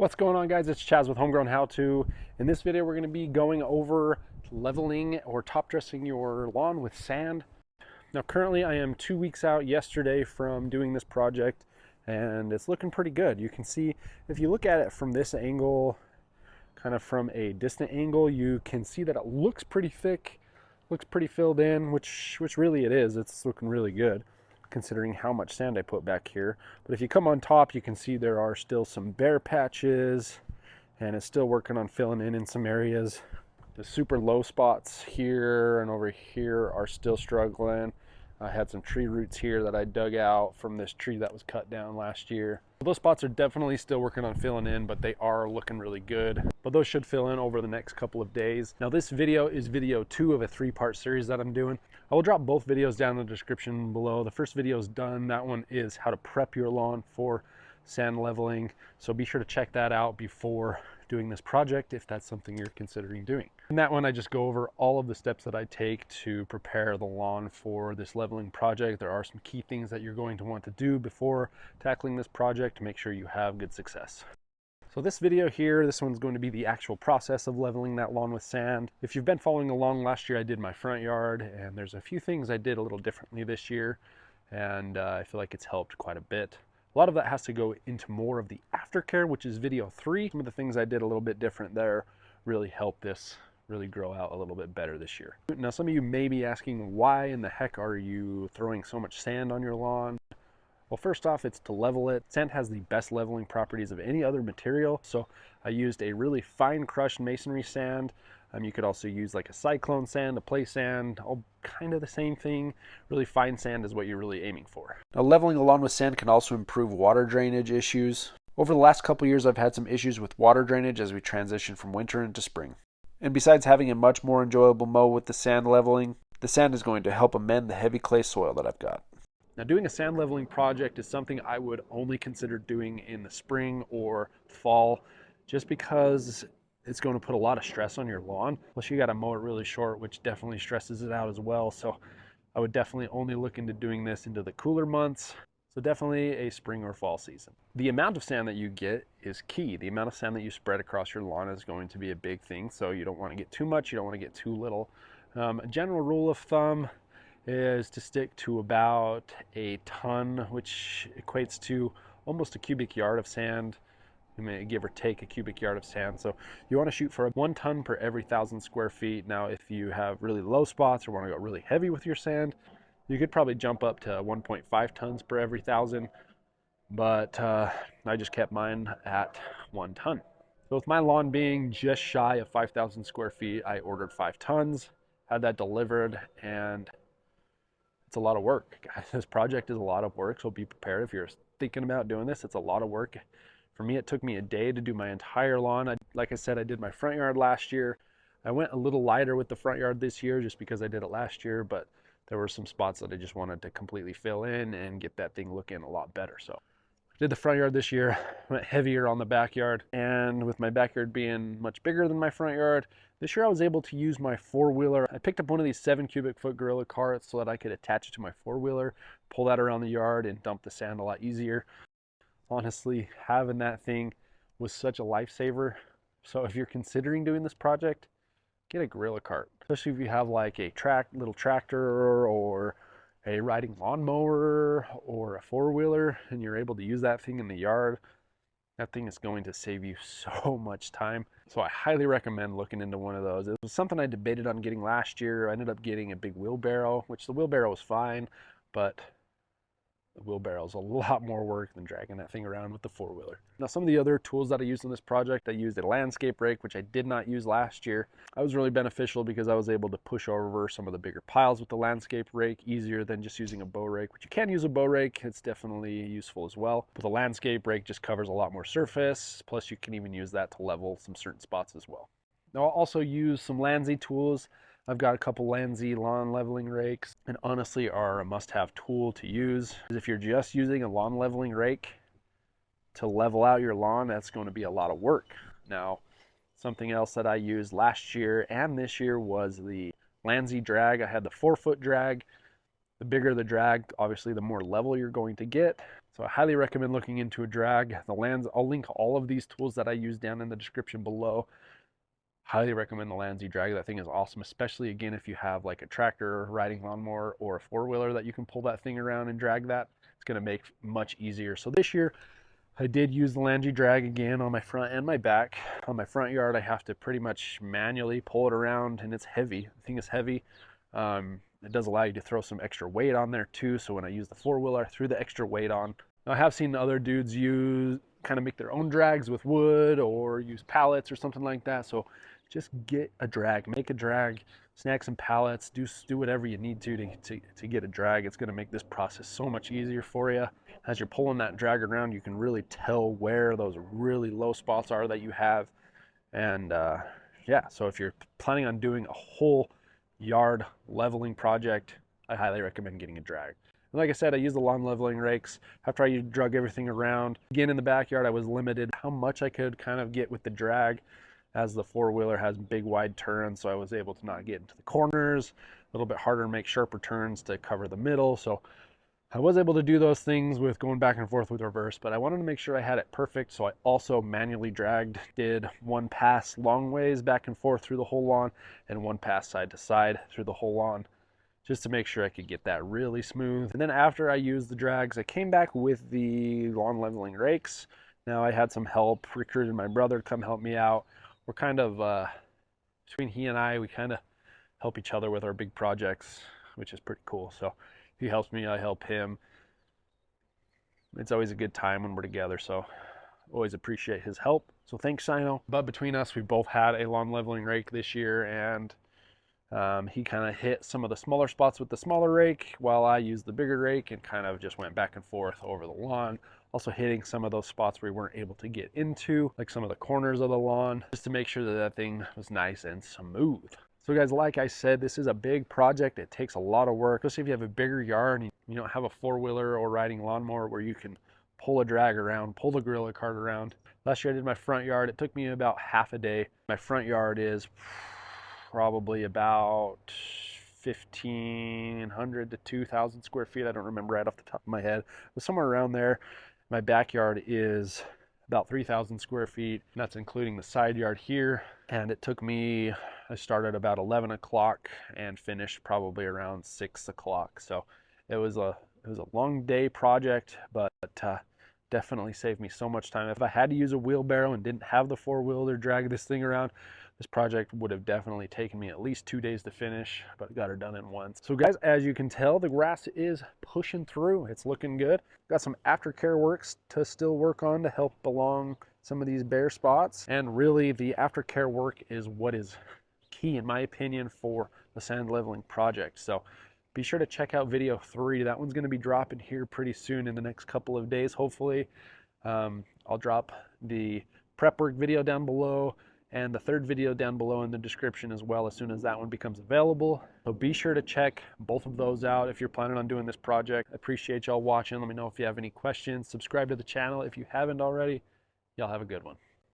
What's going on, guys? It's Chaz with Homegrown How To. In this video, we're going to be going over leveling or top dressing your lawn with sand. Now, currently I am 2 weeks out yesterday from doing this project, and it's looking pretty good. You can see, if you look at it from this angle, kind of from a distant angle, you can see that it looks pretty thick, looks pretty filled in, which really it is. It's looking really good, considering how much sand I put back here. But if you come on top, you can see there are still some bare patches, and it's still working on filling in some areas. The super low spots here and over here are still struggling. I had some tree roots here that I dug out from this tree that was cut down last year. Those spots are definitely still working on filling in, but they are looking really good. But those should fill in over the next couple of days. Now, this video is video 2 of a 3-part series that I'm doing. I will drop both videos down in the description below. The first video is done. That one is how to prep your lawn for sand leveling. So be sure to check that out before doing this project if that's something you're considering doing. In that one, I just go over all of the steps that I take to prepare the lawn for this leveling project. There are some key things that you're going to want to do before tackling this project to make sure you have good success. So this video here, this one's going to be the actual process of leveling that lawn with sand. If you've been following along, last year I did my front yard, and there's a few things I did a little differently this year, and I feel like it's helped quite a bit. A lot of that has to go into more of the aftercare, which is video 3. Some of the things I did a little bit different there really helped this really grow out a little bit better this year. Now, some of you may be asking, why in the heck are you throwing so much sand on your lawn? Well, first off, it's to level it. Sand has the best leveling properties of any other material, so I used a really fine crushed masonry sand. You could also use like a cyclone sand, a play sand, all kind of the same thing. Really fine sand is what you're really aiming for. Now, leveling a lawn with sand can also improve water drainage issues. Over the last couple years, I've had some issues with water drainage as we transition from winter into spring. And besides having a much more enjoyable mow with the sand leveling, the sand is going to help amend the heavy clay soil that I've got. Now, doing a sand leveling project is something I would only consider doing in the spring or fall, just because it's going to put a lot of stress on your lawn. Plus, you got to mow it really short, which definitely stresses it out as well. So I would definitely only look into doing this into the cooler months. So definitely a spring or fall season. The amount of sand that you get is key. The amount of sand that you spread across your lawn is going to be a big thing. So you don't want to get too much, you don't want to get too little. A general rule of thumb is to stick to about a ton, which equates to almost a cubic yard of sand. You may give or take a cubic yard of sand. So you want to shoot for 1 ton per every 1,000 square feet. Now, if you have really low spots or want to go really heavy with your sand, you could probably jump up to 1.5 tons per every 1,000. But I just kept mine at 1 ton. So with my lawn being just shy of 5,000 square feet, I ordered 5 tons, had that delivered, and it's a lot of work, guys. This project is a lot of work, so be prepared if you're thinking about doing this. It's a lot of work. For me, it took me a day to do my entire lawn. Like I said, I did my front yard last year. I went a little lighter with the front yard this year just because I did it last year, but there were some spots that I just wanted to completely fill in and get that thing looking a lot better. So I did the front yard this year, went heavier on the backyard, and with my backyard being much bigger than my front yard, this year I was able to use my 4-wheeler. I picked up one of these 7 cubic foot Gorilla carts so that I could attach it to my 4-wheeler, pull that around the yard, and dump the sand a lot easier. Honestly, having that thing was such a lifesaver. So if you're considering doing this project, get a Gorilla cart. Especially if you have like a little tractor or a riding lawnmower or a 4-wheeler and you're able to use that thing in the yard. That thing is going to save you so much time. So I highly recommend looking into one of those. It was something I debated on getting last year. I ended up getting a big wheelbarrow, which the wheelbarrow was fine, but the wheelbarrow is a lot more work than dragging that thing around with the 4-wheeler. Now, some of the other tools that I used in this project, I used a landscape rake, which I did not use last year. That was really beneficial because I was able to push over some of the bigger piles with the landscape rake easier than just using a bow rake, which you can use a bow rake. It's definitely useful as well. But the landscape rake just covers a lot more surface. Plus, you can even use that to level some certain spots as well. Now, I'll also use some Lany tools. I've got a couple Lany lawn leveling rakes, and honestly are a must-have tool to use. If you're just using a lawn leveling rake to level out your lawn, that's going to be a lot of work. Now, something else that I used last year and this year was the Lany Drag. I had the 4-foot drag. The bigger the drag, obviously, the more level you're going to get. So I highly recommend looking into a drag. The Lands, I'll link all of these tools that I use down in the description below. Highly recommend the Lany Drag. That thing is awesome, especially again if you have like a tractor, riding lawnmower, or a four-wheeler that you can pull that thing around and drag that. It's going to make much easier. So this year I did use the Lany Drag again on my front and my back. On my front yard I have to pretty much manually pull it around, and it's heavy. The thing is heavy. It does allow you to throw some extra weight on there too, so when I use the four-wheeler I threw the extra weight on. Now, I have seen other dudes kind of make their own drags with wood or use pallets or something like that. So just get a drag, make a drag, snag some pallets, do whatever you need to get a drag. It's going to make this process so much easier for you. As you're pulling that drag around, you can really tell where those really low spots are that you have. And yeah, so if you're planning on doing a whole yard leveling project, I highly recommend getting a drag. And like I said, I use the lawn leveling rakes after I drug everything around. Again, in the backyard, I was limited how much I could kind of get with the drag, as the four-wheeler has big wide turns, so I was able to not get into the corners. A little bit harder to make sharper turns to cover the middle, so I was able to do those things with going back and forth with reverse, but I wanted to make sure I had it perfect, so I also manually dragged, did one pass long ways back and forth through the whole lawn and one pass side to side through the whole lawn, just to make sure I could get that really smooth. And then after I used the drags, I came back with the lawn leveling rakes. Now I had some help, recruited my brother to come help me out. We're kind of, between he and I, we kind of help each other with our big projects, which is pretty cool. So he helps me, I help him. It's always a good time when we're together, so always appreciate his help. So thanks, Sino. But between us, we both had a lawn leveling rake this year, and he kind of hit some of the smaller spots with the smaller rake while I used the bigger rake and kind of just went back and forth over the lawn. Also hitting some of those spots we weren't able to get into, like some of the corners of the lawn, just to make sure that that thing was nice and smooth. So guys, like I said, this is a big project. It takes a lot of work, especially if you have a bigger yard and you don't have a four-wheeler or riding lawnmower where you can pull a drag around, pull the gorilla cart around. Last year I did my front yard. It took me about half a day. My front yard is probably about 1,500 to 2,000 square feet. I don't remember right off the top of my head, but somewhere around there. My backyard is about 3,000 square feet. And that's including the side yard here. And it took me, I started about 11 o'clock and finished probably around 6 o'clock. So it was a long day project, but definitely saved me so much time. If I had to use a wheelbarrow and didn't have the four-wheeler drag this thing around, this project would have definitely taken me at least 2 days to finish, but I got her done in one. So guys, as you can tell, the grass is pushing through. It's looking good. Got some aftercare works to still work on to help along some of these bare spots. And really the aftercare work is what is key, in my opinion, for the sand leveling project. So be sure to check out video 3. That one's going to be dropping here pretty soon in the next couple of days, hopefully. I'll drop the prep work video down below and the third video down below in the description as well as soon as that one becomes available. So be sure to check both of those out if you're planning on doing this project. I appreciate y'all watching. Let me know if you have any questions. Subscribe to the channel if you haven't already. Y'all have a good one.